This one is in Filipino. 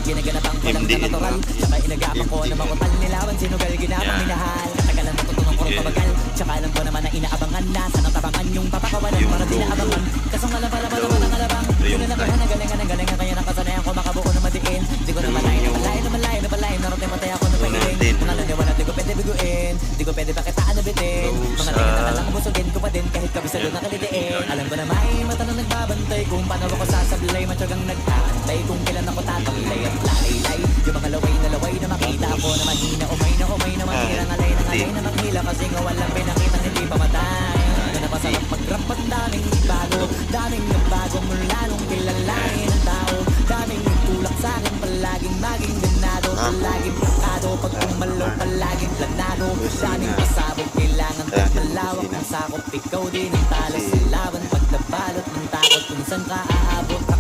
Ginaganap ang walang na natural. Tsaka inagapan ko na makutal nilawan. Sinugal ginapang minahal. Katagalan matutunong ko rin pabagal. Tsaka alam ko naman na inaabangan na. Sana tabangan yung papakawalan para di naabangan. Kasong alam pala pala ang alabang. Yun na naman ang galingan. Kaya nakasanayan ko makabuo na madiin. Di ko na malayo Narote matay ako na pahiling. Mga naniwala di ko pwede biguin. Di ko pwede pakitaan na bitin. Mga tingin na lang busugin ko pa din. Kahit kabisado na kalitiin. Alam ko na may mata na nagbabantay. Kung paano ako sasablay. Matyagang nagtaantay. Kung kailan ako tatablay at lalaylay. Yung mga laway na makita ako na mahina. Umay na mahirang alay na maghila. Kasi nga walang pinakita hindi pa matay. Napasarap mag-rap at daming bago. Daming nagbago mula nung kilalanin ang tao. Daming nagtulak sa'kin palaging maging ganado. Palaging pakado pag tumalo palaging planado. Daming pasabog kailangan pag malawak ang sakop. Ikaw din ang talas sa laban pag nabalot ng takot kung saan ka aabot.